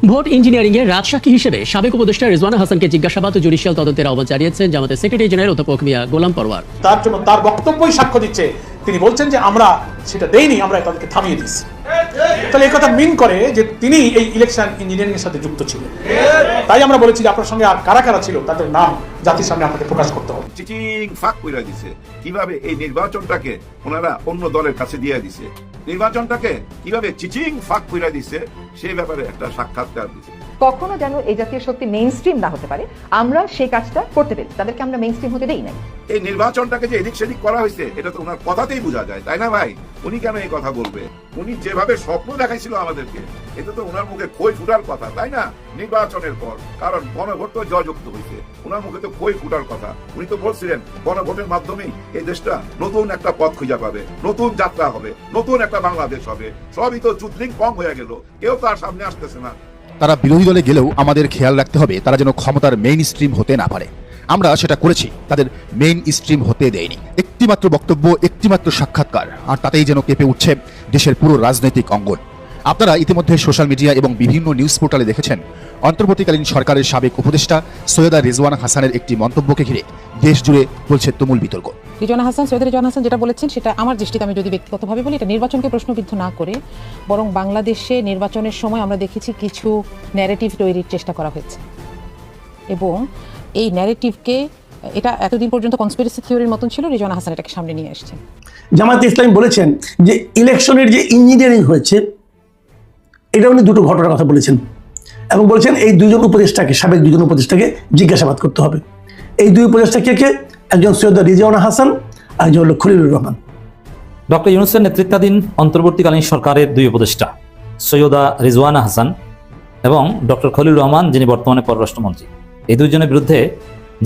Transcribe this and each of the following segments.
Vote engineering এর রাজসাক্ষী হিসেবে সাবেক উপদেষ্টা রিজওয়ানা হাসানকে জিজ্ঞাসাবাদ ও জুডিশিয়াল তদন্তের আহ্বান জানিয়েছেন জামাতের সেক্রেটারি জেনারেল অধ্যাপক মিয়া গোলাম পরওয়ার। তার জন্য তার বক্তব্যই সাক্ষ্য দিচ্ছে, তিনি বলছেন যে আমরা সেটা দেইনি, আমরা তাদেরকে থামিয়ে দিয়েছি। তাহলে এই কথা মিন করে যে তিনি এই ইলেকশন ইঞ্জিনিয়ারিং এর সাথে যুক্ত ছিলেন। তাই আমরা বলেছি যে আপনার সঙ্গে আর কারা কারা ছিল তাদের নাম জাতির সামনে আপনাকে প্রকাশ করতে হবে। চিচিং ফাঁক করে দিছে, কিভাবে এই নির্বাচনটাকে ওনারা অন্য দলের কাছে দিয়ে দিছে, নির্বাচনটাকে কিভাবে চিচিং ফাঁক করে দিছে সেই ব্যাপারে একটা সাক্ষাৎকার দিছে। কখনো যেন এই জাতীয় শক্তি মেইন স্ট্রিম না হতে পারে, আমরা সেই কাজটা করতে পেরেছি, তাদেরকে আমরা মেইন স্ট্রিম হতে দেই নাই। এই নির্বাচনটাকে যে এদিক সেদিক করা হয়েছে এটা তো ওনার কথাতেই বোঝা যায়, তাই না ভাই? উনি কেন এই কথা বলবে? উনি যেভাবে স্বপ্ন দেখাইছিল আমাদেরকে, এটা তো ওনার মুখে খই ফুটার কথা, তাই না? নির্বাচনের পর, কারণ গণভোট তো জয়যুক্ত হয়েছে, ওনার মুখে তো খই ফুটার কথা। উনি তো বলছিলেন গণভোটের মাধ্যমেই এই দেশটা নতুন একটা পথ খুঁজে পাবে, নতুন যাত্রা হবে, নতুন একটা বাংলাদেশ হবে। সবই তো চুতলিং কম হয়ে গেল, কেউ তার সামনে আসতেছে না। তারা বিরোধী দলে গেলেও আমাদের খেয়াল রাখতে হবে তারা যেন ক্ষমতার মেইন স্ট্রিম হতে না পারে। আমরা সেটা করেছি, তাদের মেইন স্ট্রিম হতে দেয়নি। একটিমাত্র বক্তব্য, একটিমাত্র সাক্ষাৎকার, আর তাতেই যেন কেঁপে উঠছে দেশের পুরো রাজনৈতিক অঙ্গন। আপনারা ইতিমধ্যে সোশ্যাল মিডিয়া এবং বিভিন্ন নিউজ পোর্টালে দেখেছেন অন্তর্বর্তীকালীন সরকারের সাবেক উপদেষ্টা সৈয়দা রিজওয়ানা হাসানের একটি মন্তব্যকে ঘিরে দেশ জুড়ে চলছে তুমুল বিতর্ক। সৈয়দা রিজওয়ানা হাসান যেটা বলেছেন সেটা আমার দৃষ্টিতে, আমি যদি ব্যক্তিগতভাবে বলি, এটা নির্বাচনকে প্রশ্নবিদ্ধ না করে বরং বাংলাদেশে নির্বাচনের সময় আমরা দেখেছি কিছু ন্যারেটিভ তৈরির চেষ্টা করা হয়েছে, এবং এই ন্যারেটিভকে, এটা এতদিন পর্যন্ত কনস্পিরেসি থিওরির মতন ছিল, রিজওয়ানা হাসান এটাকে সামনে নিয়ে এসেছেন। জামায়াতে ইসলামী বলেছেন যে ইলেকশনের যে ইঞ্জিনিয়ারিং হয়েছে এটা উনি দুটো ঘটনার কথা বলেছেন, এবং বলেছেন এই দুজন উপদেষ্টাকে, সাবেক দুজন উপদেষ্টাকে জিজ্ঞাসাবাদ করতে হবে। এই দুই উপদেষ্টা কে কে? একজন সৈয়দা রিজওয়ানা হাসান, একজন হল খলিলুর রহমান। ডক্টর ইউনূসের নেতৃত্বাধীন অন্তর্বর্তীকালীন সরকারের দুই উপদেষ্টা সৈয়দা রিজওয়ানা হাসান এবং ডক্টর খলিলুর রহমান, যিনি বর্তমানে পররাষ্ট্রমন্ত্রী, এই দুইজনের বিরুদ্ধে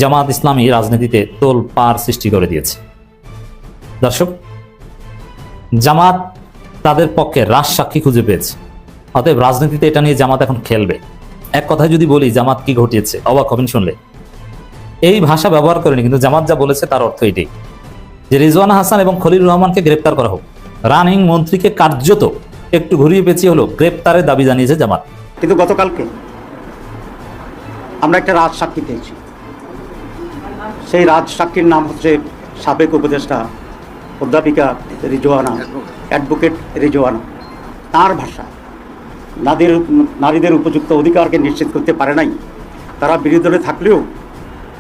জামাত ইসলামী রাজনীতিতে তোলপাড় সৃষ্টি করে দিয়েছে। দর্শক, জামাত তাদের পক্ষে রাজসাক্ষী খুঁজে পেয়েছে, অতএব রাজনীতিতে এটা নিয়ে জামাত এখন খেলবে। এক কথায় যদি বলি জামাত কি ঘটিয়েছে, অবাক হবেন শুনলে। এই ভাষা ব্যবহার করেনি, কিন্তু জামাত যা বলেছে তার অর্থ এটাই যে রিজওয়ানা হাসান এবং খলিলুর রহমানকে গ্রেপ্তার করা হোক। রানিং মন্ত্রীকে কার্যত একটু ঘুরিয়ে পেঁচিয়ে হলো গ্রেপ্তারের দাবি জানিয়েছে জামাত। কিন্তু গতকালকে আমরা একটা রাজ সাক্ষী পেয়েছি। সেই রাজ সাক্ষীর নাম হচ্ছে সাবেক উপদেষ্টা অধ্যাপিকা রিজওয়ানা, অ্যাডভোকেট রিজওয়ানা। তার ভাষা নারীদের উপযুক্ত অধিকারকে নিশ্চিত করতে পারে নাই। তারা বিরোধী দলে থাকলেও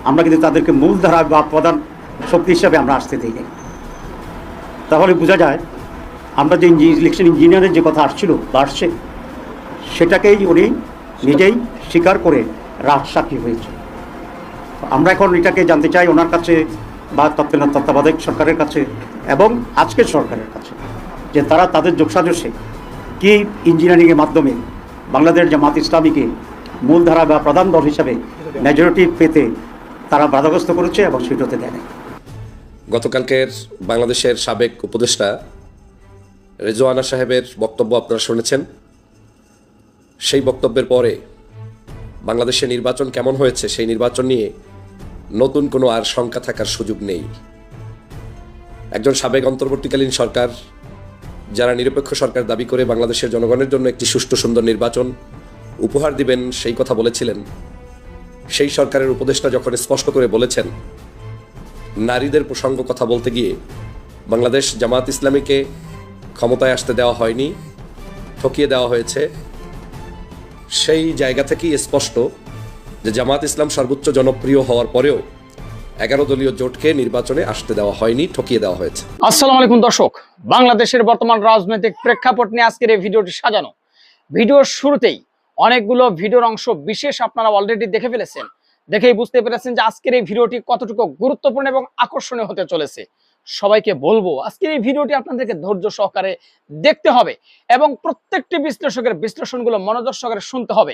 আমরা কিন্তু তাদেরকে মূলধারা বা প্রধান শক্তি হিসাবে আমরা আসতে দিই নাই। তাহলে বোঝা যায় আমরা যে ইলেকশন ইঞ্জিনিয়ারের যে কথা আসছিল বা আসছে, সেটাকেই উনি নিজেই স্বীকার করে রাজসাক্ষী হয়েছে। আমরা এখন এটাকে জানতে চাই ওনার কাছে বা তত্ত্বাবধায়ক সরকারের কাছে এবং আজকের সরকারের কাছে, যে তারা তাদের যোগসাজশে কি ইঞ্জিনিয়ারিংয়ের মাধ্যমে বাংলাদেশ জামাত ইসলামীকে মূলধারা বা প্রধান দল হিসাবে মেজরিটি পেতে তারা বাধাগ্রস্ত করেছে এবং সেটা হতে দেয় না। গতকালকের বাংলাদেশের সাবেক উপদেষ্টা রিজওয়ানা সাহেবের বক্তব্য আপনারা শুনেছেন। সেই বক্তব্যের পরে বাংলাদেশের নির্বাচন কেমন হয়েছে, সেই নির্বাচন নিয়ে নতুন কোনো আর শঙ্কা থাকার সুযোগ নেই। একজন সাবেক অন্তর্বর্তীকালীন সরকার, যারা নিরপেক্ষ সরকার দাবি করে বাংলাদেশের জনগণের জন্য একটি সুষ্ঠু সুন্দর নির্বাচন উপহার দিবেন সেই কথা বলেছিলেন, সেই সরকারের উপদেষ্টা যখন স্পষ্ট করে বলেছেন নারীদের প্রসঙ্গ কথা বলতে গিয়ে বাংলাদেশ জামাত ইসলামীকে ক্ষমতায় আসতে দেওয়া হয়নি, ঠকিয়ে দেওয়া হয়েছে, সেই জায়গা থেকেই স্পষ্ট যে জামাত ইসলাম সর্বোচ্চ জনপ্রিয় হওয়ার পরেও 11 দলীয় জোটকে নির্বাচনে আসতে দেওয়া হয়নি, ঠকিয়ে দেওয়া হয়েছে। আসসালামু আলাইকুম দর্শক, বাংলাদেশের বর্তমান রাজনৈতিক প্রেক্ষাপট নিয়ে আজকের এই ভিডিওটি সাজানো। ভিডিওর শুরুতেই অনেকগুলো ভিডিওর অংশ বিশেষ আপনারা অলরেডি দেখে ফেলেছেন, দেখেই বুঝতে পেরেছেন যে আজকের এই ভিডিওটি কতটুকু গুরুত্বপূর্ণ এবং আকর্ষণীয় হতে চলেছে। সবাইকে বলবো আজকের এই ভিডিওটি আপনাদেরকে ধৈর্য সহকারে দেখতে হবে এবং প্রত্যেকটি বিশ্লেষকের বিশ্লেষণগুলো মনোযোগ সহকারে শুনতে হবে,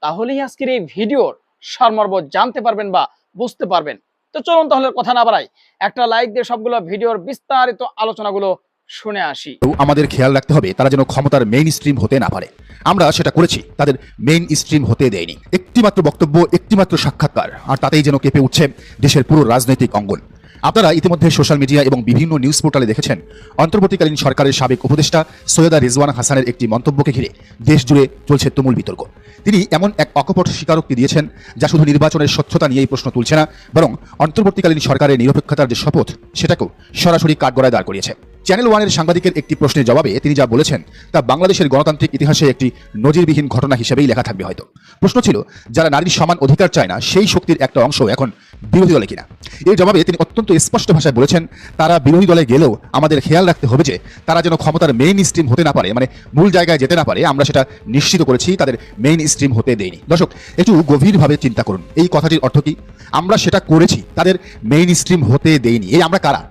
তাহলেই আজকের এই ভিডিওর সারমর্ম জানতে পারবেন বা বুঝতে পারবেন। তো চলুন তাহলে কথা না বাড়াই, একটা লাইক দিয়ে সবগুলো ভিডিওর বিস্তারিত আলোচনাগুলো শুনে আসি। আমাদের খেয়াল রাখতে হবে তারা যেন ক্ষমতার মেইন স্ট্রিম হতে না পারে। আমরা সেটা করেছি, তাদের মেইন স্ট্রিম হতে দেয়নি। একটিমাত্র বক্তব্য, একটিমাত্র সাক্ষাৎকার, আর তাতেই যেন কেঁপে উঠছে দেশের পুরো রাজনৈতিক অঙ্গন। আপনারা ইতিমধ্যে সোশ্যাল মিডিয়া এবং বিভিন্ন নিউজ পোর্টালে দেখেছেন অন্তর্বর্তীকালীন সরকারের সাবেক উপদেষ্টা সৈয়দা রিজওয়ানা হাসানের একটি মন্তব্যকে ঘিরে দেশ জুড়ে চলছে তুমুল বিতর্ক। তিনি এমন এক অকপট স্বীকারোক্তি দিয়েছেন যা শুধু নির্বাচনের স্বচ্ছতা নিয়েই প্রশ্ন তুলছে না, বরং অন্তর্বর্তীকালীন সরকারের নিরপেক্ষতার যে শপথ সেটাকেও সরাসরি কাঠগড়ায় দাঁড় করিয়েছে। চ্যানেল ওয়ানের সাংবাদিকের একটি প্রশ্নের জবাবে তিনি যা বলেছেন তা বাংলাদেশের গণতান্ত্রিক ইতিহাসে একটি নজিরবিহীন ঘটনা হিসেবেই লেখা থাকবে হয়তো। প্রশ্ন ছিল, যারা নারীর সমান অধিকার চায় না সেই শক্তির একটা অংশ এখন বিরোধী দলে কিনা। এর জবাবে তিনি অত্যন্ত স্পষ্ট ভাষায় বলেছেন, তারা বিরোধী দলে গেলেও আমাদের খেয়াল রাখতে হবে যে তারা যেন ক্ষমতার মেইন স্ট্রিম হতে না পারে, মানে মূল জায়গায় যেতে না পারে। আমরা সেটা নিশ্চিত করেছি, তাদের মেইন স্ট্রিম হতে দেয়নি। দর্শক, একটু গভীরভাবে চিন্তা করুন এই কথাটির অর্থ কি। আমরা সেটা করেছি, তাদের মেইন স্ট্রিম হতে দেয়নি। এই আমরা কারা?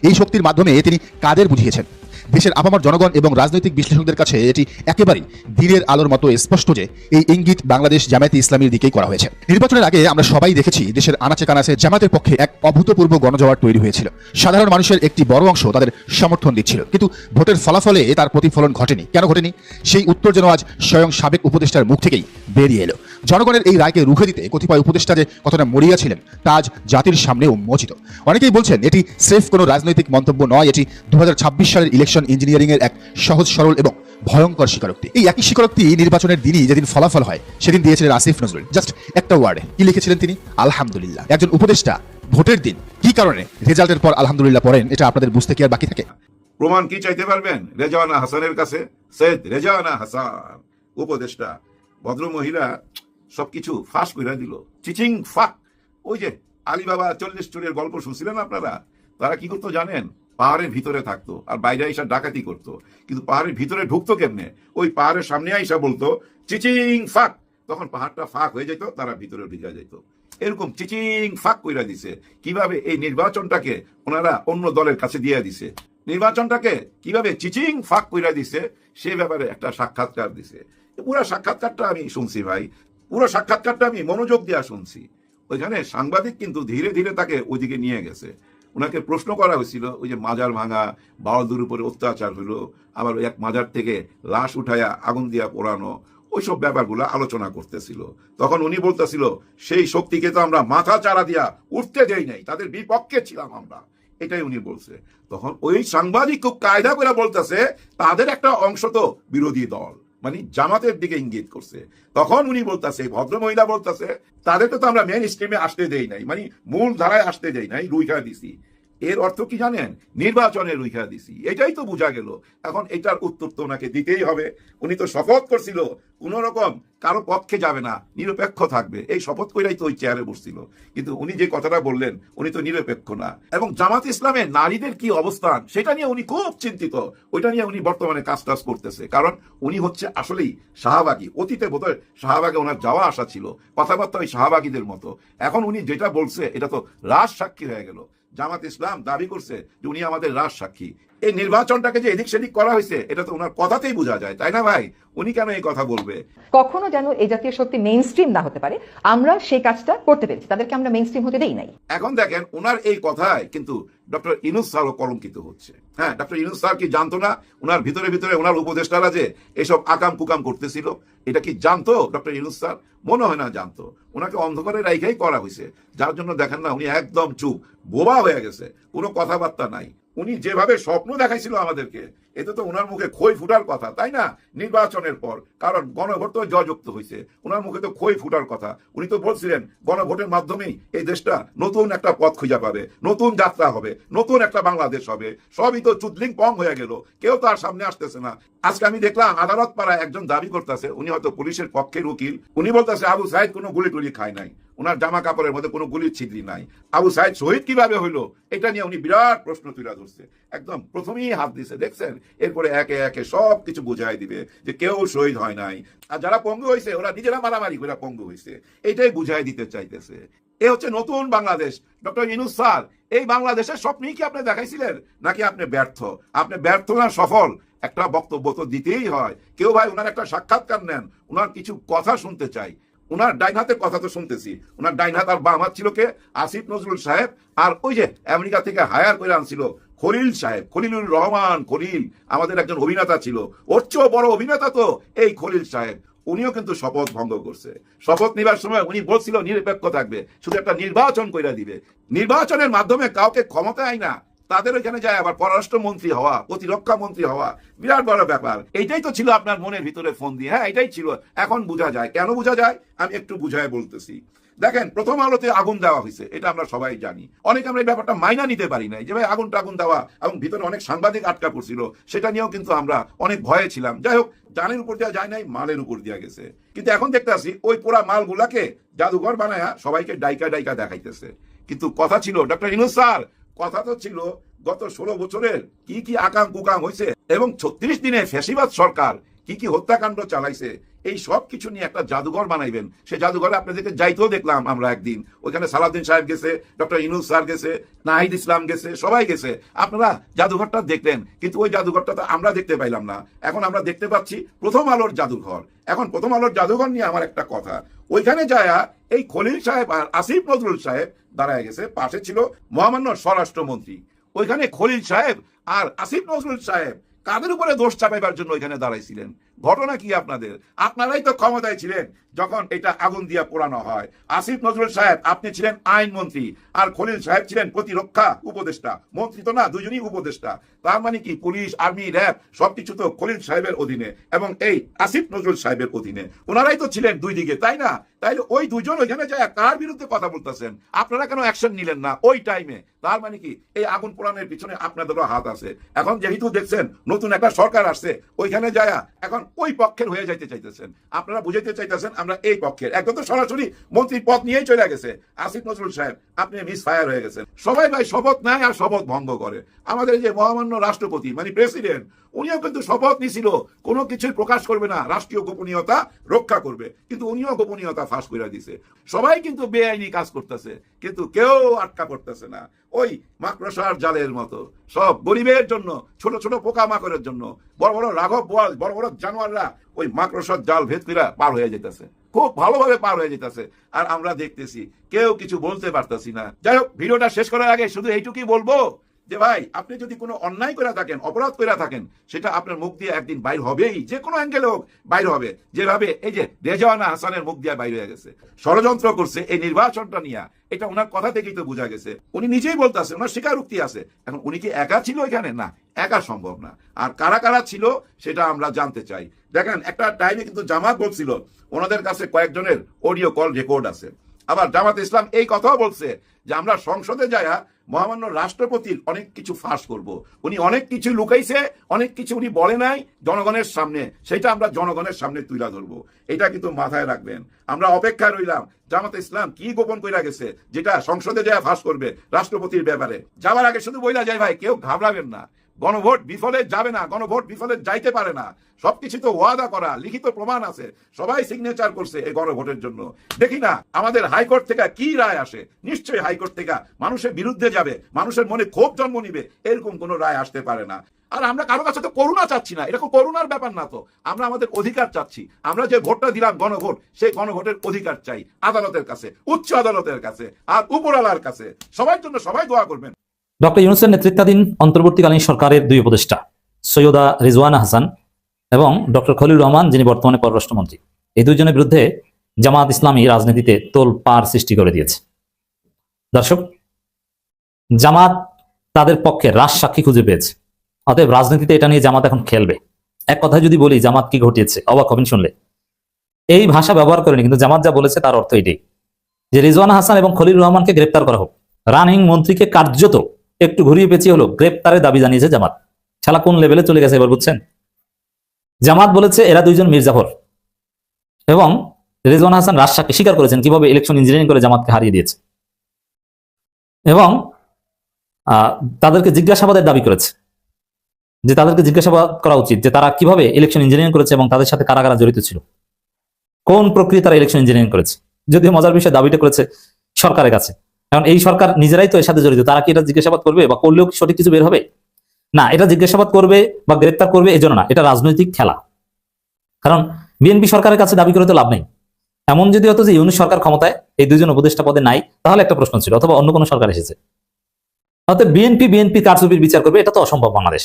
এই শক্তির মাধ্যমে তিনি কাদের বুঝিয়েছেন? দেশের আপামর জনগণ এবং রাজনৈতিক বিশ্লেষকদের কাছে এটি একেবারেই দিনের আলোর মতো স্পষ্ট যে এই ইঙ্গিত বাংলাদেশ জামায়াতে ইসলামীর দিকেই করা হয়েছে। নির্বাচনের আগে আমরা সবাই দেখেছি দেশের আনাচে কানাচে জামাতের পক্ষে এক অভূতপূর্ব গণজোয়ার তৈরি হয়েছিল। সাধারণ মানুষের একটি বড় অংশ তাদের সমর্থন দিচ্ছিল, কিন্তু ভোটের ফলাফলে তার প্রতিফলন ঘটেনি। কেন ঘটেনি সেই উত্তর যেন আজ স্বয়ং সাবেক উপদেষ্টার মুখ থেকেই বেরিয়ে এলো। জনগণের এই রায়কে রুখে দিতে কতিপয় উপদেষ্টা যে কতটা মরিয়া ছিলেন তা আজ জাতির সামনে উন্মোচিত। অনেকেই বলছেন এটি স্রেফ কোনো রাজনৈতিক মন্তব্য নয়, এটি 2026 সালের ইলেকশন ইঞ্জিনিয়ারিং এর এক সহজ সরল এবং ভয়ঙ্কর স্বীকারোক্তি। এই একই স্বীকারোক্তি নির্বাচনের দিনই যেদিন ফলাফল হয় সেদিন দিয়েছিলেন আসিফ নজরুল। জাস্ট একটা ওয়ার্ডে কি লিখেছিলেন তিনি? আলহামদুলিল্লাহ। একজন উপদেষ্টা ভোটের দিন কি কারণে রেজাল্টের পর আলহামদুলিল্লাহ পড়েন, এটা আপনাদের বুঝতে কি আর বাকি থাকে? প্রমাণ কি চাইতে পারবেন রেজওয়ানা হাসানের কাছে? সৈয়দ রেজওয়ানা হাসান উপদেষ্টা ভদ্র মহিলা সবকিছু ফাঁস করে দিল। চিচিং ফাঁক। ওই যে আলিবাবা 40 চোরের গল্প শুনছিলেন আপনারা? তারা কি করতো জানেন? পাহাড়ের ভিতরে থাকতো আর বাইরে আইসা ডাকাতি করতো, কিন্তু পাহাড়ের ভিতরে ঢুকতো কেমনে? ওই পাহাড়ের সামনে আইসা বলতো চিচিং ফাঁক, তখন পাহাড়টা ফাঁক হয়ে যেত, তারা ভিতরে ঢুকে যেত। এরকম চিচিং ফাঁক কইরা দিছে। কিভাবে এই নির্বাচনটাকে ওনারা অন্য দলের কাছে দিয়ে দিছে, নির্বাচনটাকে কিভাবে চিচিং ফাঁক কইরা দিছে সে ব্যাপারে একটা সাক্ষাৎকার দিছে। পুরো সাক্ষাৎকারটা আমি শুনছি ভাই, পুরো সাক্ষাৎকারটা আমি মনোযোগ দিয়ে শুনছি। ওইখানে সাংবাদিক কিন্তু ধীরে ধীরে তাকে ওইদিকে নিয়ে গেছে। ওনাকে প্রশ্ন করা হয়েছিল, ওই যে মাজার ভাঙা, বাউলদের উপরে অত্যাচার হলো, আবার এক মাজার থেকে লাশ উঠায়া আগুন দিয়া পোড়ানো, ওইসব ব্যাপারগুলো আলোচনা করতেছিল। তখন উনি বলতেছিল সেই শক্তিকে তো আমরা মাথা চারা দিয়া উঠতে দেই নাই, তাদের বিপক্ষে ছিলাম আমরা, এটাই উনি বলছে। তখন ওই সাংবাদিক খুব কায়দা করে বলতেছে তাদের একটা অংশ তো বিরোধী দল, মানে জামাতের দিকে ইঙ্গিত করছে। তখন উনি বলতেছে, ভদ্র মহিলা বলতেছে, তাদেরকে তো আমরা মেইন স্ট্রিমে আসতে দেই নাই, মানে মূল ধারায় আসতে দেই নাই, রুইখা দিছি। এর অর্থ কি জানেন? নির্বাচনে রুইখা দিছি, এটাই তো বোঝা গেল। এখন এটার উত্তর তো ওনাকে দিতেই হবে। উনি তো শপথ করছিল কোন রকম কারো পক্ষে যাবে না, নিরপেক্ষ থাকবে, এই শপথ কইরাই তো ওই চেয়ারে বসছিল। কিন্তু উনি যে কথাটা বললেন, উনি তো নিরপেক্ষ না। এবং জামাত ইসলামের নারীদের কি অবস্থান সেটা নিয়ে উনি খুব চিন্তিত, ওইটা নিয়ে উনি বর্তমানে কাজ করতেছে। কারণ উনি হচ্ছে আসলেই শাহবাগী। অতীতে বোধহয় শাহবাগে ওনার যাওয়া আসা ছিল, কথাবার্তা ওই শাহবাগীদের মতো। এখন উনি যেটা বলছে এটা তো রাজ সাক্ষী হয়ে গেল। জামাত ইসলাম দাবি করছে যে উনি আমাদের রাজ সাক্ষী। এই নির্বাচনটাকে যে এদিক সেদিক করা হয়েছে এটা তো ওনার কথাতেই বোঝা যায়, তাই না ভাই? উনি কেন এই কথা বলবে? কখনো যেন এই জাতীয় শক্তি মেইন স্ট্রিম না হতে পারে, আমরা সেই কাজটা করতে পেরেছি, তাদেরকে আমরা মেইন স্ট্রিম হতে দেই নাই। এখন দেখেন ওনার এই কথায় কিন্তু ডক্টর ইউনূস স্যারও কলঙ্কিত হচ্ছে। হ্যাঁ, ডক্টর ইউনূস স্যার কি জানতো না ওনার ভিতরে ভিতরে ওনার উপদেষ্টারা যে এসব আকাম কুকাম করতেছিল? এটা কি জানতো ডক্টর ইউনূস স্যার? মনে হয় না জানতো। ওনাকে অন্ধকারে রাইখাই করা হয়েছে, যার জন্য দেখেন না উনি একদম চুপ, বোবা হয়ে গেছে, কোনো কথাবার্তা নাই। উনি যেভাবে স্বপ্ন দেখাইছিল আমাদেরকে, এতে তো ওনার মুখে খই ফুটার কথা, তাই না? নির্বাচনের পর, কারণ গণভোট তো জয়যুক্ত হয়েছে, ওনার মুখে তো খই ফুটার কথা। উনি তো বলছিলেন গণভোটের মাধ্যমেই এই দেশটা নতুন একটা পথ খুঁজে পাবে, নতুন যাত্রা হবে, নতুন একটা বাংলাদেশ হবে। সবই তো চুদলিং পং হয়ে গেল, কেউ তার সামনে আসতেছে না। আজকে আমি দেখলাম আদালত পাড়ায় একজন দাবি করতেছে, উনি হয়তো পুলিশের পক্ষের উকিল, উনি বলতেছে আবু সাইদ কোনো গুলি টুলি খায় নাই, ওনার জামা কাপড়ের মধ্যে কোনো গুলির ছিদ্রি নাই। আবু সাইদ শহীদ কিভাবে হইলো এটা নিয়ে উনি বিরাট প্রশ্ন তুলে ধরছে, একদম প্রথমেই হাত দিছে, দেখছেন? এরপরে একে একে সব কিছু বুঝাই দিবে যে কেউ শহীদ হয় নাই, আর যারা পঙ্গু হয়েছে ওরা নিজেরা মারামারি করে পঙ্গু হয়েছে, এটাই বুঝাই দিতে চাইতেছে। এ হচ্ছে নতুন বাংলাদেশ। ডক্টর ইউনূস স্যার, এই বাংলাদেশের স্বপ্নই কি আপনি দেখাইছিলেন, নাকি আপনি ব্যর্থ? আপনি ব্যর্থ না সফল? একটা বক্তব্য তো দিতেই হয়। কেউ ভাই ওনার একটা সাক্ষাৎকার নেন, ওনার কিছু কথা শুনতে চাই। ওনার ডাইন হাতের কথা তো শুনতেছি, ওনার ডাইন হাত আর বাম হাত ছিল কে? আসিফ নজরুল সাহেব, আর ওই যে আমেরিকা থেকে হায়ার করে আনছিল খলিল সাহেব, খলিলুর রহমান খলিল, আমাদের একজন অভিনেতা ছিল, ওর চেয়েও বড় অভিনেতা তো এই খলিল সাহেব। উনিও কিন্তু শপথ ভঙ্গ করছে। শপথ নেবার সময় উনি বলছিল নিরপেক্ষ থাকবে, শুধু একটা নির্বাচন কইরা দিবে। নির্বাচনের মাধ্যমে কাউকে ক্ষমতায় না, তাদের ওইখানে যায় আবার পররাষ্ট্রমন্ত্রী হওয়া, প্রতিরক্ষা মন্ত্রী হওয়া, বিরাট বড় ব্যাপার। এইটাই তো ছিল আপনার মনের ভিতরে ফোন দিয়ে। হ্যাঁ, এটাই ছিল। এখন বোঝা যায়। কেন বোঝা যায় আমি একটু বুঝায় বলতেছি। দেখেন, প্রথম আলোতে আগুন দেওয়া হয়েছে, এটা আমরা সবাই জানি। অনেক আমরা এই ব্যাপারটা মাইনা নিতে পারি নাই যে ভাই আগুন দেওয়া, এবং ভিতরে অনেক সাংবাদিক আটকা পড়ছিল, সেটা নিয়েও কিন্তু আমরা অনেক ভয়ে ছিলাম। যাই হোক, জানের উপর দেওয়া যায় নাই, মালের উপর দেওয়া গেছে। কিন্তু এখন দেখতে আসি ওই পোড়া মালগুলাকে জাদুঘর বানায়া সবাইকে ডাইকা ডাইকা দেখাইতেছে। কিন্তু কথা ছিল ডক্টর ইউনূস স্যার, কথা তো ছিল গত 16 বছরের কি কি আকাম কুকাম হয়েছে এবং 36 দিনে ফ্যাসিবাদ সরকার কি কি হত্যাকাণ্ড চালাইছে, এই সব কিছু নিয়ে একটা জাদুঘর বানাইবেন। সেই জাদুঘরে আপনাদেরকে যাইতেও দেখলাম আমরা একদিন। ওইখানে সালাউদ্দিন সাহেব গেছে, ডক্টর ইউনূস স্যার গেছে, নাহিদ ইসলাম গেছে, সবাই গেছে। আপনারা জাদুঘরটা দেখলেন, কিন্তু ওই জাদুঘরটা তো আমরা দেখতে পাইলাম না। এখন আমরা দেখতে পাচ্ছি প্রথম আলোর জাদুঘর। এখন প্রথম আলোর জাদুঘর নিয়ে আমার একটা কথা, ওইখানে যায়া এই খলিল সাহেব আর আসিফ নজরুল সাহেব দাঁড়ায় গেছে, পাশে ছিল মহামান্য স্বরাষ্ট্রমন্ত্রী। ওইখানে খলিল সাহেব আর আসিফ নজরুল সাহেব কাদের উপরে দোষ চাপাইবার জন্য ওইখানে দাঁড়াইছিলেন? ঘটনা কি আপনাদের? আপনারাই তো ক্ষমতায় ছিলেন যখন এটা আগুন দিয়ে পোড়ানো হয়। আসিফ নজরুল সাহেব আপনি ছিলেন আইনমন্ত্রী, আর খলিল সাহেব ছিলেন প্রতিরক্ষা উপদেষ্টা। মন্ত্রী তো না, দুজনই উপদেষ্টা। তার মানে কি পুলিশ, আর্মি, র্যাব সবকিছু তো খলিল সাহেবের অধীনে এবং এই আসিফ নজরুল সাহেবের অধীনে। ওনারাই তো ছিলেন দুই দিকে, তাই না? তাইলে ওই দুজন ওইখানে যায় কার বিরুদ্ধে কথা বলতেছেন? আপনারা কেন অ্যাকশন নিলেন না ওই টাইমে? তার মানে কি এই আগুন পোড়ানোর পিছনে আপনাদেরও হাত আছে। এখন যেহেতু দেখছেন নতুন একটা সরকার আসছে, ওইখানে যায় এখন ওই পক্ষের হয়ে যাইতে চাইতেছেন। আপনারা বুঝাইতে চাইতেছেন আমরা এই পক্ষের। একদম তো সরাসরি মন্ত্রীর পদ নিয়েই চলে গেছে আসিফ নজরুল সাহেব, আপনি মিস ফায়ার হয়ে গেছেন। সবাই ভাই শপথ নেয় আর শপথ ভঙ্গ করে। আমাদের যে মহামান্য রাষ্ট্রপতি মানে প্রেসিডেন্ট, উনিও কিন্তু শপথ নিছিল কোনো কিছুই প্রকাশ করবে না, রাষ্ট্রীয় গোপনীয়তা রক্ষা করবে, কিন্তু উনিও গোপনীয়তা ফাঁস করে দিছে। সবাই কিন্তু বেআইনি কাজ করতেছে, কিন্তু কেউ আটকা পড়তেছে না। ওই মাকড়সার জালের মতো সব গরিবের জন্য, ছোট ছোট পোকামাকড়ের জন্য বড় বড় রাঘব বোয়াল, বড় বড় জানোয়াররা ওই মাকড়সার জাল ভেদ করে পার হয়ে যেতেছে, খুব ভালোভাবে পার হয়ে যেতেছে। আর আমরা দেখতেছি কেউ কিছু বলতে পারতেছি না। যাই হোক, ভিডিওটা শেষ করার আগে শুধু এইটুকুই বলবো যে ভাই, আপনি যদি কোনো অন্যায় করে থাকেন, অপরাধ করে থাকেন, সেটা আপনার মুখ দিয়ে একদিন বাইর হবেই, যে কোনো অ্যাঙ্গেলে হোক বাইর হবে। যেভাবে এই যে রেজওয়ানা হাসানের মুখ দিয়ে বাইর হয়ে গেছে, ষড়যন্ত্র করছে এই নির্বাচনটা নিয়ে, এটা ওনার কথা থেকেই তো বোঝা গেছে। উনি নিজেই বলতেছে, ওনার স্বীকারোক্তি আছে। এখন উনি কি একা ছিল এখানে? না, একা সম্ভব না। আর কারা কারা ছিল সেটা আমরা জানতে চাই। দেখেন, একটা টাইমে কিন্তু জামাত বলছিল ওনাদের কাছে কয়েকজনের অডিও কল রেকর্ড আছে। আবার জামাত ইসলাম এই কথাও বলছে যে আমরা সংসদে যায়া মহামান্য রাষ্ট্রপতির অনেক কিছু ফাঁস করব। উনি অনেক কিছু লুকাইছে, অনেক কিছু উনি বলে নাই জনগণের সামনে, সেটা আমরা জনগণের সামনে তুলে ধরবো। এটা কিন্তু মাথায় রাখবেন। আমরা অপেক্ষায় রইলাম জামাত ইসলাম কি গোপন কইরা গেছে, যেটা সংসদে যায় ফাঁস করবে রাষ্ট্রপতির ব্যাপারে। যাওয়ার আগে শুধু বইলা যায় ভাই, কেউ ঘাবড়াবেন না, গণভোট বিফলে যাবে না, গণভোট বিফলে যাইতে পারে না। সবকিছু তো ওয়াদা করা, লিখিত প্রমাণ আছে, সবাই সিগনেচার করছে এই গণভোটের জন্য। দেখি না আমাদের হাইকোর্ট থেকে কি রায় আসে। নিশ্চয়ই হাইকোর্ট থেকে মানুষের বিরুদ্ধে যাবে, মানুষের মনে ক্ষোভ জন্ম নিবে, এরকম কোনো রায় আসতে পারে না। আর আমরা কারো কাছে তো করুণা চাচ্ছি না, এরকম করুণার ব্যাপার না তো। আমরা আমাদের অধিকার চাচ্ছি। আমরা যে ভোটটা দিলাম গণভোট, সেই গণভোটের অধিকার চাই আদালতের কাছে, উচ্চ আদালতের কাছে আর উপরওয়ালার কাছে। সবার জন্য সবাই দোয়া করবেন। ডক্টর ইউনূসের নেতৃত্বাধীন অন্তর্বর্তীকালীন সরকারের দুই উপদেষ্টা সৈয়দা রিজওয়ানা হাসান এবং ডক্টর খলিল রহমান, যিনি বর্তমানে পররাষ্ট্রমন্ত্রী, এই দুইজনের বিরুদ্ধে জামাত ইসলামী রাজনীতিতে তোলপাড় সৃষ্টি করে দিয়েছে। দর্শক, জামাত তাদের পক্ষে রাজসাক্ষী খুঁজে পেয়েছে। অতএব রাজনীতিতে এটা নিয়ে জামাত এখন খেলবে। এক কথায় যদি বলি জামাত কি ঘটিয়েছে, অবাক হবেন শুনলে। এই ভাষা ব্যবহার করেনি, কিন্তু জামাত যা বলেছে তার অর্থ এটাই যে রিজওয়ানা হাসান এবং খলিল রহমানকে গ্রেপ্তার করা হোক। রানিং মন্ত্রীকে কার্যত একটু ঘুরিয়ে পেঁচিয়ে হলো গ্রেপ্তারের দাবি জানিয়েছে জামাত। শালা কোন লেভেলে চলে গেছে এবার বুঝছেন? জামাত বলেছে এরা দুইজন মির্জাফর, এবং রিজওয়ানা হাসান রাজসাক্ষী স্বীকার করেছেন কিভাবে ইলেকশন ইঞ্জিনিয়ারিং করে জামাতকে হারিয়ে দিয়েছে, এবং তাদেরকে জিজ্ঞাসাবাদের দাবি করেছে যে তাদেরকে জিজ্ঞাসাবাদ করা উচিত যে তারা কিভাবে ইলেকশন ইঞ্জিনিয়ারিং করেছে এবং তাদের সাথে কারা কারা জড়িত ছিল, কোন প্রক্রিয়া তারা ইলেকশন ইঞ্জিনিয়ারিং করেছে। যদিও মজার বিষয়, দাবিটা করেছে সরকারের কাছে, কারণ এই সরকার নিজেরাই তো এর সাথে জড়িত। তারা কি এটা জিজ্ঞাসাবাদ করবে বা করলেও কি সঠিক কিছু বের হবে? না, এটা জিজ্ঞাসাবাদ করবে বা গ্রেপ্তার করবে এই জন্য না, এটা রাজনৈতিক খেলা। কারণ বিএনপি সরকারের কাছে দাবি করে তো লাভ নেই। এমন যদি হতো যে ইউনূস সরকার ক্ষমতায়, এই দুইজন উপদেষ্টা পদে নাই, তাহলে একটা প্রশ্ন ছিল, অথবা অন্য কোনো সরকার এসেছে। অর্থাৎ বিএনপি কারচুপির বিচার করবে, এটা তো অসম্ভব। বাংলাদেশ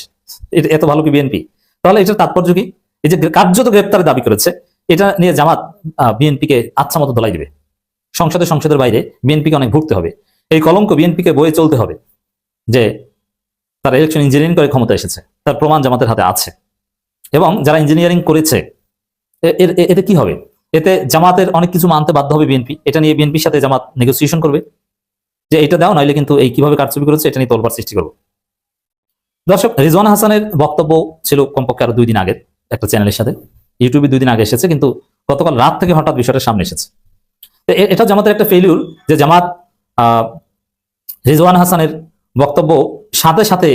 এত ভালো কি বিএনপি? তাহলে এটার তাৎপর্য কি? এই যে কার্যত গ্রেপ্তারের দাবি করেছে, এটা নিয়ে জামাত বিএনপিকে আচ্ছা মতো দলাই দেবে। সংসদের বাইরে বিএনপিকে অনেক ভুগতে হবে। এই কলঙ্ক বিএনপিকে বয়ে চলতে হবে যে তারা ইলেকশন ইঞ্জিনিয়ারিং করে ক্ষমতা এসেছে, তার প্রমাণ জামাতের হাতে আছে। এবং যারা ইঞ্জিনিয়ারিং করেছে এতে কি হবে? এতে জামাতের অনেক কিছু মানতে বাধ্য হবে বিএনপি। এটা নিয়ে বিএনপির সাথে জামাত নেগোসিয়েশন করবে যে এটা দাও, নইলে কিন্তু এই কিভাবে কারচুপি করেছে এটা নিয়ে তোলপাড় সৃষ্টি করবো। দর্শক, রিজওয়ানা হাসানের বক্তব্য ছিল কমপক্ষে আরো 2 দিন আগে একটা চ্যানেলের সাথে, ইউটিউবে 2 দিন আগে এসেছে, কিন্তু গতকাল রাত থেকে হঠাৎ বিষয়টা সামনে এসেছে। এটা জামাতের একটা ফেলিউর যে জামাত রিজওয়ানা হাসানের বক্তব্য সাথে সাথে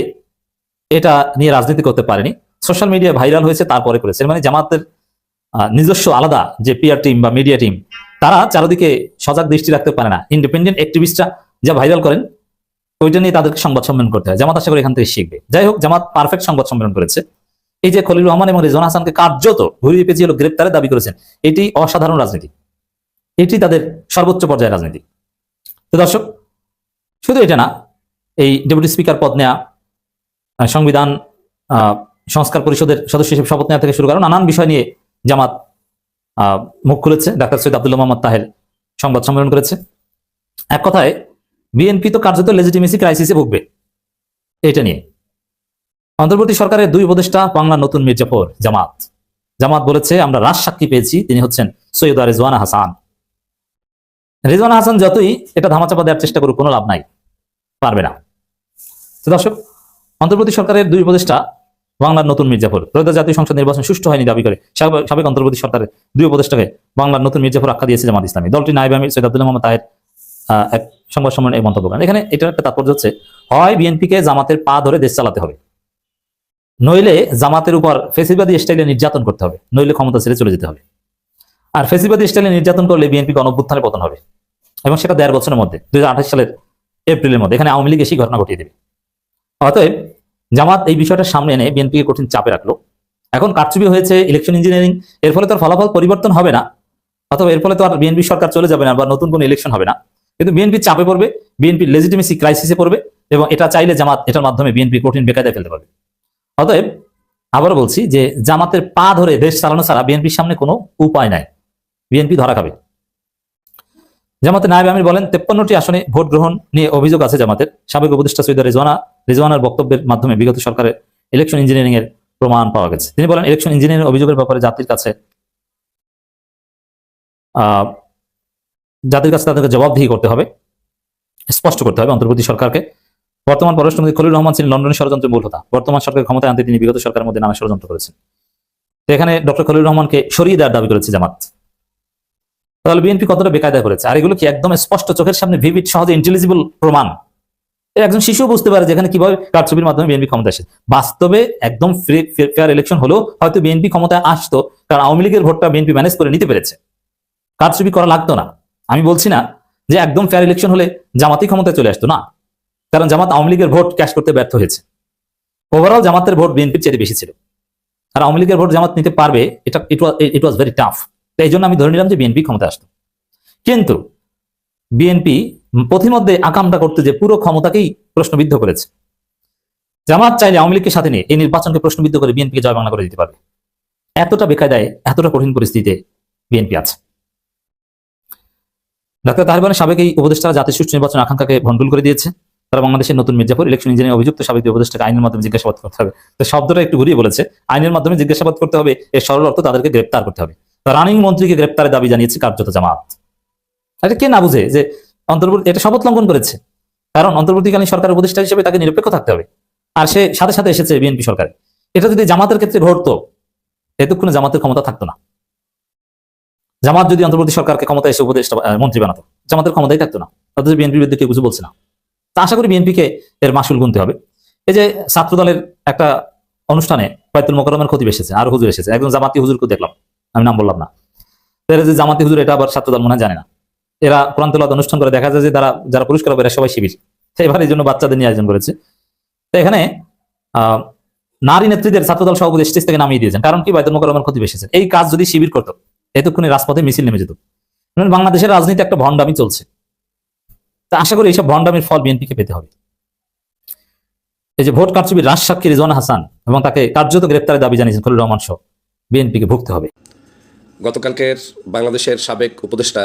এটা নিয়ে রাজনীতি করতে পারেনি, সোশ্যাল মিডিয়া ভাইরাল হয়েছে তারপরে করেছে। মানে জামাতের নিজস্ব আলাদা যে পিআর টিম বা মিডিয়া টিম, তারা চারদিকে সজাগ দৃষ্টি রাখতে পারে না। ইন্ডিপেন্ডেন্ট অ্যাক্টিভিস্টরা যা ভাইরাল করেন ওইটা নিয়ে তাদেরকে সংবাদ সম্মেলন করতে হয়। জামাত আশা করে এখান থেকে শিখবে। যাই হোক, জামাত পারফেক্ট সংবাদ সম্মেলন করেছে। এই যে খলিলুর রহমান এবং রিজওয়ানা হাসানকে কার্যত ঘুরিয়ে পেঁচিয়ে গ্রেপ্তারের দাবি করেছেন, এটি অসাধারণ রাজনীতি, এটি তাদের সর্বোচ্চ পর্যায়ের রাজনীতি। তো দর্শক, শুধু এটা না, এই ডেপুটি স্পিকার পদ নেওয়া, সংবিধান সংস্কার পরিষদের সদস্য হিসেবে শপথ নেওয়া থেকে শুরু করে নানান বিষয় নিয়ে জামাত মুখ খুলেছে। ডাক্তার সৈয়দ আব্দুল্লাহ মোহাম্মদ তাহের সংবাদ সম্মেলন করেছে। এক কথায় বিএনপি তো কার্যত লেজিটিমেসি ক্রাইসিসে ভুগবে। এটা নিয়ে অন্তর্বর্তী সরকারের 2 উপদেষ্টা বাংলার নতুন মির্জাফর জামাত বলেছে আমরা রাজসাক্ষী পেয়েছি, তিনি হচ্ছেন সৈয়দা রিজওয়ানা হাসান। রিজওয়ানা হাসান যতই এটা ধামাচাপা দেওয়ার চেষ্টা করুক কোনো লাভ নাই, পারবে না। তো দর্শক, অন্তর্বর্তী সরকারের 2 উপদেষ্টা বাংলার নতুন মির্জাফর, ত্রয়োদশ জাতীয় সংসদ নির্বাচন সুষ্ঠু হয়নি দাবি করে সাবেক অন্তর্বর্তী সরকারের 2 উপদেষ্টাকে বাংলার নতুন মির্জাফর আখ্যা দিয়েছে জামাত ইসলামী। দলটি নায়েবে আমির সৈয়দ আব্দুল্লাহ মোহাম্মদ তাহের এক সংবাদ সম্মেলনে এই মন্তব্য করেন। এখানে এটার একটা তাৎপর্য হচ্ছে, হয় বিএনপিকে জামাতের পা ধরে দেশ চালাতে হবে, নইলে জামাতের উপর ফেসিবাদী স্টাইলে নির্যাতন করতে হবে, নইলে ক্ষমতা ছেড়ে চলে যেতে হবে। আর ফেসিবাদী স্টাইলে নির্যাতন করলে বিএনপি গণঅভ্যুত্থানে পতন হবে, এবং সেটা 1.5 বছরের মধ্যে 2028 সালের এপ্রিলের মধ্যে। এখানে আওয়ামী লীগ এসেই ঘটনা ঘটিয়ে দেবে। অতএব জামাত এই বিষয়টা সামনে এনে বিএনপিকে কঠিন চাপে রাখলো। এখন কারচুপি হয়েছে, ইলেকশন ইঞ্জিনিয়ারিং, এর ফলে তার ফলাফল পরিবর্তন হবে না, অথবা এর ফলে তো আর বিএনপি সরকার চলে যাবে না বা নতুন কোনো ইলেকশন হবে না, কিন্তু বিএনপি চাপে পড়বে, বিএনপি লেজিটিমেসি ক্রাইসিসে পড়বে, এবং এটা চাইলে জামাত এটার মাধ্যমে বিএনপি কঠিন বেকায়দায় ফেলতে পারবে। অতএব আবারও বলছি যে জামাতের পা ধরে দেশ চালানো ছাড়া বিএনপির সামনে কোনো উপায় নাই, বিএনপি ধরা খাবে। জামাতের নায়েব আমির বলেন 53টি আসনে ভোট গ্রহণ নিয়ে অভিযোগ আছে জামাতের। সাবেক উপদেষ্টা সৈয়দা রিজওয়ানার বক্তব্যের মাধ্যমে বিগত সরকারের ইলেকশন ইঞ্জিনিয়ারিং এর প্রমাণ পাওয়া গেছে। তিনি বলেন ইলেকশন ইঞ্জিনিয়ারিং অভিযোগের ব্যাপারে জাতির কাছে তাদেরকে জবাবদিহি করতে হবে, স্পষ্ট করতে হবে অন্তর্বর্তী সরকারকে। বর্তমান পররাষ্ট্রমন্ত্রী খলিলুর রহমান ছিলেন লন্ডনের ষড়যন্ত্রের মূল হোতা। বর্তমান সরকার ক্ষমতায় আনতে তিনি বিগত সরকারের মধ্যে নানা ষড়যন্ত্র করেছেন। এখানে ডক্টর খলিলুর রহমানকে সরিয়ে দেওয়ার দাবি করেছে জামাত। তাহলে বিএনপি কতটা বেকায়দায় করেছে? আর এগুলো কি একদম স্পষ্ট চোখের সামনে ভিভিড সহজে ইন্টেলিজিবল প্রমাণ, একজন শিশু বুঝতে পারে যেখানে কিভাবে কারচুপির মাধ্যমে বিএনপি ক্ষমতা আসে। বাস্তবে একদম ফেয়ার ইলেকশন হলেও হয়তো বিএনপি ক্ষমতায় আসতো, কারণ আওয়ামী লীগের ভোটটা বিএনপি ম্যানেজ করে নিতে পেরেছে, কারচুপি করা লাগতো না। আমি বলছি না যে একদম ফেয়ার ইলেকশন হলে জামাতই ক্ষমতায় চলে আসতো না, কারণ জামাত আওয়ামী লীগের ভোট ক্যাশ করতে ব্যর্থ হয়েছে। ওভারঅল জামাতের ভোট বিএনপির চেয়ে বেশি ছিল, আর আওয়ামী লীগের ভোট জামাত নিতে পারবে এটা ইট ওয়াজ ভেরি টাফ। এই জন্য আমি ধরে নিলাম যে বিএনপি ক্ষমতায় আসতো। কিন্তু বিএনপি পথিমধ্যে আকামটা করতে যে পুরো ক্ষমতাকেই প্রশ্নবিদ্ধ করেছে। জামাত চাইলে আওয়ামী লীগকে সাথে নিয়ে এই নির্বাচনকে প্রশ্নবিদ্ধ করে বিএনপিকে জয় বাংলা করে দিতে পারবে। এতটা বেকায়দায়, এতটা কঠিন পরিস্থিতিতে বিএনপি আছে। ডাক্তার তাহের বলেন সাবেক এই উপদেষ্টারা জাতীয় সুষ্ঠু নির্বাচন আকাঙ্ক্ষাকে ভণ্ডুল করে দিয়েছে। তারা বাংলাদেশের নতুন মির্জাফর ইলেকশন ইঞ্জিনিয়ারিং অভিযুক্ত সাবেক উপদেষ্টাকে আইনের মাধ্যমে জিজ্ঞাসাবাদ করতে হবে। তো শব্দটা একটু ঘুরিয়ে বলেছে, আইনের মাধ্যমে জিজ্ঞাসাবাদ করতে হবে, এর সরল অর্থ তাদেরকে গ্রেপ্তার করতে হবে। রানিং মন্ত্রীকে গ্রেপ্তারের দাবি জানিয়েছে কার্যত জামাত। এটা কে না বুঝে যে অন্তর্বর্তী এটা শপথ লঙ্ঘন করেছে, কারণ অন্তর্বর্তীকালীন সরকারের উপদেষ্টা হিসেবে তাকে নিরপেক্ষ থাকতে হবে, আর সে সাথে সাথে এসেছে বিএনপি সরকারে। এটা যদি জামাতের ক্ষেত্রে ঘটতো, এতক্ষণে জামাতের ক্ষমতা থাকতো না। জামাত যদি অন্তর্বর্তী সরকারকে ক্ষমতা এসে উপদেষ্টা মন্ত্রী বানাতো, জামাতের ক্ষমতাই থাকতো না। অথচ বিএনপির বিরুদ্ধে কেউ কিছু বলছে না। তা আশা করি বিএনপিকে এর মাসুল গুনতে হবে। এই যে ছাত্র দলের একটা অনুষ্ঠানে বাইতুল মোকাররমের খতিব এসেছে, আর হুজুর এসেছে, একজন জামাতি হুজুরকে দেখলাম, আমি নাম বললাম না। যে জামাতি হুজুর, এটা আবার ছাত্র দল মনে জানে না। এরা কোরআন তেলাওয়াত অনুষ্ঠান করে, দেখা যায় যে যারা পুরস্কার পাবে এরা সবাই শিবির। এবার এই জন্য বাচ্চাদের নিয়ে আয়োজন করেছে। তো এখানে নারী নেত্রীদের ছাত্রদল সভাপতি স্টেজ থেকে নামিয়ে দিয়েছেন, কারণ কি বাইতুল মোকাররমের খতিব এসেছেন। এই কাজ যদি শিবির করতো, এতক্ষণে রাজপথে মিছিল নেমে যেত। বাংলাদেশের রাজনীতি একটা ভণ্ডামি চলছে। তা আশা করি এইসব ভণ্ডামির ফল বিএনপিকে পেতে হবে। এই যে ভোট কারচুপির রাজসাক্ষী রিজওয়ানা হাসান এবং তাকে কার্যত গ্রেপ্তারের দাবি জানিয়েছেন খলিলুর রহমান সহ, বিএনপিকে ভুগতে হবে। গতকালকের বাংলাদেশের সাবেক উপদেষ্টা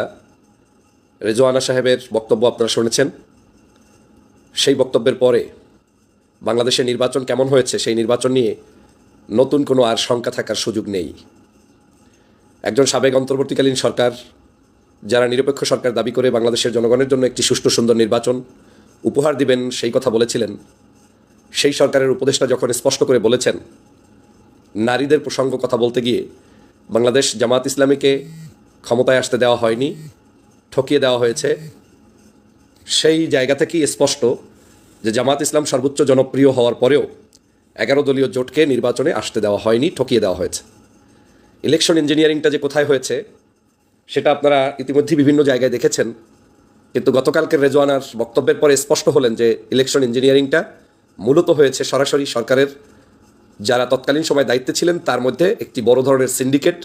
রেজওয়ানা সাহেবের বক্তব্য আপনারা শুনেছেন। সেই বক্তব্যের পরে বাংলাদেশের নির্বাচন কেমন হয়েছে সেই নির্বাচন নিয়ে নতুন কোনো আর শঙ্কা থাকার সুযোগ নেই। একজন সাবেক অন্তর্বর্তীকালীন সরকার যারা নিরপেক্ষ সরকার দাবি করে বাংলাদেশের জনগণের জন্য একটি সুষ্ঠু সুন্দর নির্বাচন উপহার দিবেন সেই কথা বলেছিলেন, সেই সরকারের উপদেষ্টা যখন স্পষ্ট করে বলেছেন নারীদের প্রসঙ্গ কথা বলতে গিয়ে বাংলাদেশ জামাত ইসলামীকে ক্ষমতায় আসতে দেওয়া হয়নি, ঠকিয়ে দেওয়া হয়েছে, সেই জায়গা থেকেই স্পষ্ট যে জামাত ইসলাম সর্বোচ্চ জনপ্রিয় হওয়ার পরেও 11 দলীয় জোটকে নির্বাচনে আসতে দেওয়া হয়নি, ঠকিয়ে দেওয়া হয়েছে। ইলেকশন ইঞ্জিনিয়ারিংটা যে কোথায় হয়েছে সেটা আপনারা ইতিমধ্যে বিভিন্ন জায়গায় দেখেছেন, কিন্তু গতকালকের রেজওয়ানার বক্তব্যের পরে স্পষ্ট হলেন যে ইলেকশন ইঞ্জিনিয়ারিংটা মূলত হয়েছে সরাসরি সরকারের যারা তৎকালীন সময় দায়িত্বে ছিলেন তার মধ্যে একটি বড় ধরনের সিন্ডিকেট,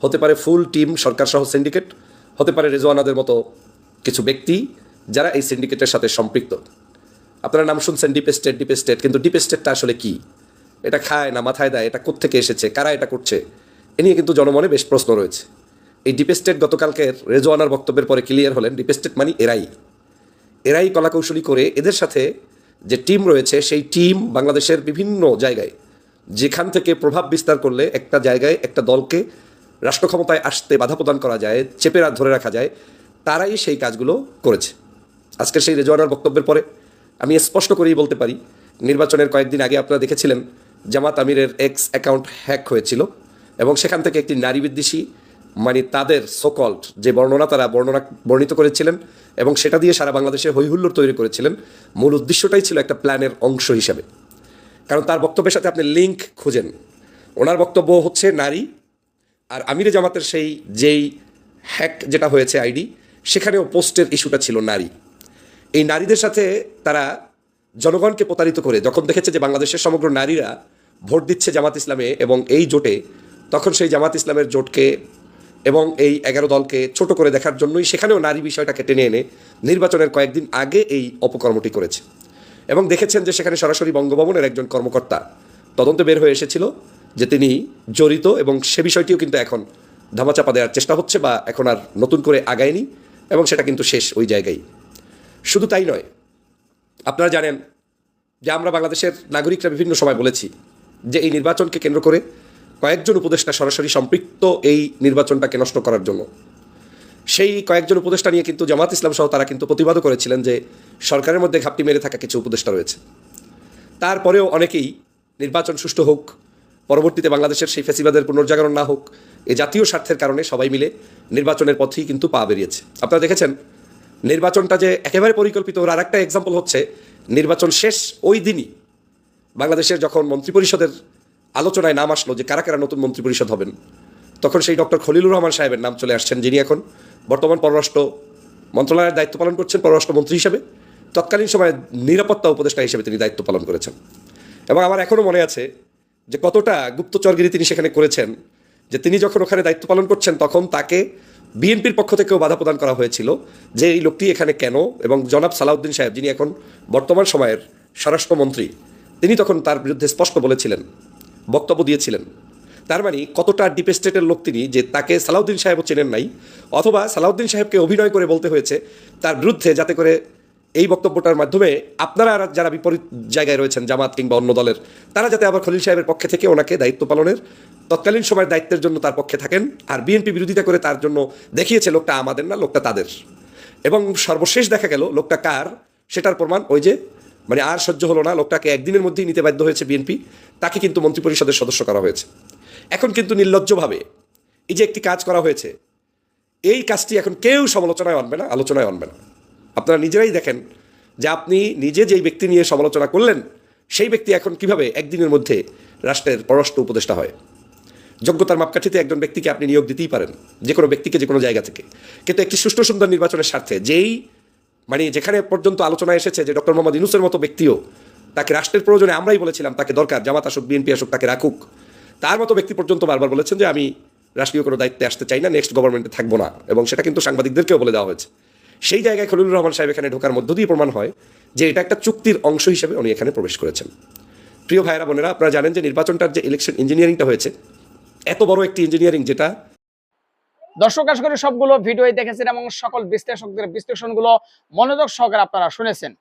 হতে পারে ফুল টিম সরকারসহ সিন্ডিকেট, হতে পারে রেজওয়ানাদের মতো কিছু ব্যক্তি যারা এই সিন্ডিকেটের সাথে সম্পৃক্ত। আপনারা নাম শুনছেন ডিপ স্টেট, কিন্তু ডিপ স্টেটটা আসলে কি? এটা খায় না মাথায় দেয়? এটা কোত্থেকে এসেছে? কারা এটা করছে? এ নিয়ে কিন্তু জনমনে বেশ প্রশ্ন রয়েছে। এই ডিপ স্টেট গতকালকের রেজওয়ানার বক্তব্যের পরে ক্লিয়ার হলেন, ডিপ স্টেট মানে এরাই কলাকৌশলী করে এদের সাথে যে টিম রয়েছে সেই টিম বাংলাদেশের বিভিন্ন জায়গায় যেখান থেকে প্রভাব বিস্তার করলে একটা জায়গায় একটা দলকে রাষ্ট্র ক্ষমতায় আসতে বাধা প্রদান করা যায়, চেপে ধরে রাখা যায়, তারাই সেই কাজগুলো করেছে। আজকের সেই রেজওয়ানার বক্তব্যের পরে আমি স্পষ্ট করেই বলতে পারি, নির্বাচনের কয়েকদিন আগে আপনারা দেখেছিলেন জামাত আমিরের এক্স অ্যাকাউন্ট হ্যাক হয়েছিল এবং সেখান থেকে একটি নারী বিদ্বেষী মানে তাদের সোকল্ড যে তারা বর্ণিত করেছিলেন এবং সেটা দিয়ে সারা বাংলাদেশে হৈহুল্লোড় তৈরি করেছিলেন। মূল উদ্দেশ্যটাই ছিল একটা প্ল্যানের অংশ হিসাবে, কারণ তার বক্তব্যের সাথে আপনি লিঙ্ক খুঁজেন। ওনার বক্তব্য হচ্ছে নারী, আর আমিরে জামাতের যেই হ্যাক যেটা হয়েছে আইডি, সেখানেও পোস্টের ইস্যুটা ছিল নারী। এই নারীদের সাথে তারা জনগণকে প্রতারিত করে যখন দেখেছে যে বাংলাদেশের সমগ্র নারীরা ভোট দিচ্ছে জামাত ইসলামে এবং এই জোটে, তখন সেই জামাত ইসলামের জোটকে এবং এই 11 দলকে ছোট করে দেখার জন্যই সেখানেও নারী বিষয়টাকে টেনে এনে নির্বাচনের কয়েকদিন আগে এই অপকর্মটি করেছে। এবং দেখেছেন যে সেখানে সরাসরি বঙ্গভবনের একজন কর্মকর্তা তদন্তে বের হয়ে এসেছিল যে তিনি জড়িত, এবং সে বিষয়টিও কিন্তু এখন ধামাচাপা দেওয়ার চেষ্টা হচ্ছে বা এখন আর নতুন করে আগায়নি, এবং সেটা কিন্তু শেষ ওই জায়গায়। শুধু তাই নয়, আপনারা জানেন যে আমরা বাংলাদেশের নাগরিকরা বিভিন্ন সময় বলেছি যে এই নির্বাচনকে কেন্দ্র করে কয়েকজন উপদেষ্টা সরাসরি সম্পৃক্ত এই নির্বাচনটাকে নষ্ট করার জন্য। সেই কয়েকজন উপদেষ্টা নিয়ে কিন্তু জামাত ইসলাম সহ তারা কিন্তু প্রতিবাদও করেছিলেন যে সরকারের মধ্যে ঘাপটি মেরে থাকা কিছু উপদেষ্টা রয়েছে। তারপরেও অনেকেই নির্বাচন সুষ্ঠু হোক, পরবর্তীতে বাংলাদেশের সেই ফ্যাসিবাদের পুনর্জাগরণ না হোক, এই জাতীয় স্বার্থের কারণে সবাই মিলে নির্বাচনের পথেই কিন্তু পা বেরিয়েছে। আপনারা দেখেছেন নির্বাচনটা যে একেবারে পরিকল্পিত, ওর আরেকটা এক্সাম্পল হচ্ছে নির্বাচন শেষ ওই দিনই বাংলাদেশের যখন মন্ত্রিপরিষদের আলোচনায় নাম আসলো যে কারা কারা নতুন মন্ত্রিপরিষদ হবেন, তখন সেই ডক্টর খলিলুর রহমান সাহেবের নাম চলে আসছেন, যিনি এখন বর্তমান পররাষ্ট্র মন্ত্রণালয়ের দায়িত্ব পালন করছেন পররাষ্ট্রমন্ত্রী হিসেবে। তৎকালীন সময়ে নিরাপত্তা উপদেষ্টা হিসেবে তিনি দায়িত্ব পালন করেছেন। এবং আমার এখনও মনে আছে যে কতটা গুপ্তচরগিরি তিনি সেখানে করেছেন, যে তিনি যখন ওখানে দায়িত্ব পালন করছেন তখন তাকে বিএনপির পক্ষ থেকেও বাধা প্রদান করা হয়েছিল যে এই লোকটি এখানে কেন, এবং জনাব সালাউদ্দিন সাহেব যিনি এখন বর্তমান সময়ের স্বরাষ্ট্রমন্ত্রী, তিনি তখন তার বিরুদ্ধে স্পষ্ট বলেছিলেন, বক্তব্য দিয়েছিলেন। তার মানে কতটা ডিপ স্টেটের লোক তিনি, যে তাকে সালাউদ্দিন সাহেবও চেনেন নাই, অথবা সালাউদ্দিন সাহেবকে অভিনয় করে বলতে হয়েছে তার বিরুদ্ধে, যাতে করে এই বক্তব্যটার মাধ্যমে আপনারা যারা বিপরীত জায়গায় রয়েছেন জামাত কিংবা অন্য দলের, তারা যাতে আবার খলিল সাহেবের পক্ষে থেকে ওনাকে দায়িত্ব পালনের তৎকালীন সময়ের দায়িত্বের জন্য তার পক্ষে থাকেন, আর বিএনপি বিরোধিতা করে তার জন্য দেখিয়েছে লোকটা আমাদের না, লোকটা তাদের। এবং সর্বশেষ দেখা গেল লোকটা কার সেটার প্রমাণ ওই যে মানে আর সহ্য হলো না, লোকটাকে একদিনের মধ্যেই নিতে বাধ্য হয়েছে বিএনপি, তাকে কিন্তু মন্ত্রিপরিষদের সদস্য করা হয়েছে। এখন কিন্তু নির্লজ্জভাবে এই যে একটি কাজ করা হয়েছে, এই কাজটি এখন কেউ সমালোচনায় আনবে না, আলোচনায় আনবে না। আপনারা নিজেরাই দেখেন যে আপনি নিজে যেই ব্যক্তি নিয়ে সমালোচনা করলেন, সেই ব্যক্তি এখন কিভাবে একদিনের মধ্যে রাষ্ট্রের পররাষ্ট্র উপদেষ্টা হয়। যোগ্যতার মাপকাঠিতে একজন ব্যক্তিকে আপনি নিয়োগ দিতেই পারেন, যে কোনো ব্যক্তিকে যে কোনো জায়গা থেকে, কিন্তু একটি সুষ্ঠু সুন্দর নির্বাচনের স্বার্থে মানে যেখানে পর্যন্ত আলোচনা এসেছে যে ডক্টর মোহাম্মদ ইউনূসের মতো ব্যক্তিও, তাকে রাষ্ট্রের প্রয়োজনে আমরাই বলেছিলাম তাকে দরকার, জামাত আসুক বিএনপি আসুক তাকে রাখুক, তার মতো ব্যক্তি পর্যন্ত বারবার বলেছেন যে আমি রাষ্ট্রীয় কোনো দায়িত্বে আসতে চাই না, নেক্সট গভর্নমেন্টে থাকবো না, এবং সেটা কিন্তু সাংবাদিকদেরকেও বলে দেওয়া হয়েছে। সেই জায়গায় খলিলুর রহমান সাহেব এখানে ঢোকার মধ্য দিয়ে প্রমাণ হয় যে এটা একটা চুক্তির অংশ হিসেবে উনি এখানে প্রবেশ করেছেন। প্রিয় ভাইয়েরা বোনেরা, আপনারা জানেন যে নির্বাচনটার যে ইলেকশন ইঞ্জিনিয়ারিংটা হয়েছে, এত বড় একটি ইঞ্জিনিয়ারিং, যেটা দর্শক আশা করি সবগুলো ভিডিওই দেখেছেন এবং সকল বিশ্লেষকদের বিশ্লেষণগুলো মনোযোগ সহকারে আপনারা শুনেছেন।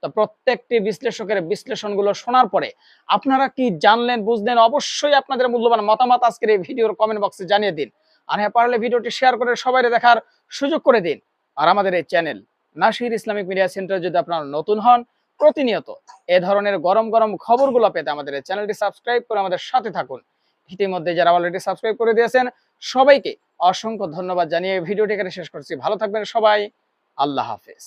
তো প্রত্যেকটি বিশ্লেষকের বিশ্লেষণগুলো শোনার পরে আপনারা কি জানলেন বুঝলেন অবশ্যই আপনাদের মূল্যবান মতামত আজকের এই ভিডিওর কমেন্ট বক্সে জানিয়ে দিন। আর হ্যাঁ, পারলে ভিডিওটি শেয়ার করে সবাইকে দেখার সুযোগ করে দিন। আর আমাদের এই channel Nasir Islamic media centre যদি আপনারা নতুন হন, প্রতিনিয়ত এ ধরনের গরম গরম খবরগুলো পেতে আমাদের এই চ্যানেলটি সাবস্ক্রাইব করে আমাদের সাথে থাকুন। ইতিমধ্যে যারা অলরেডি সাবস্ক্রাইব করে দিয়েছেন সবাইকে অসংখ্য ধন্যবাদ জানিয়ে ভিডিওটি এখানে শেষ করছি। ভালো থাকবেন সবাই, আল্লাহ হাফেজ।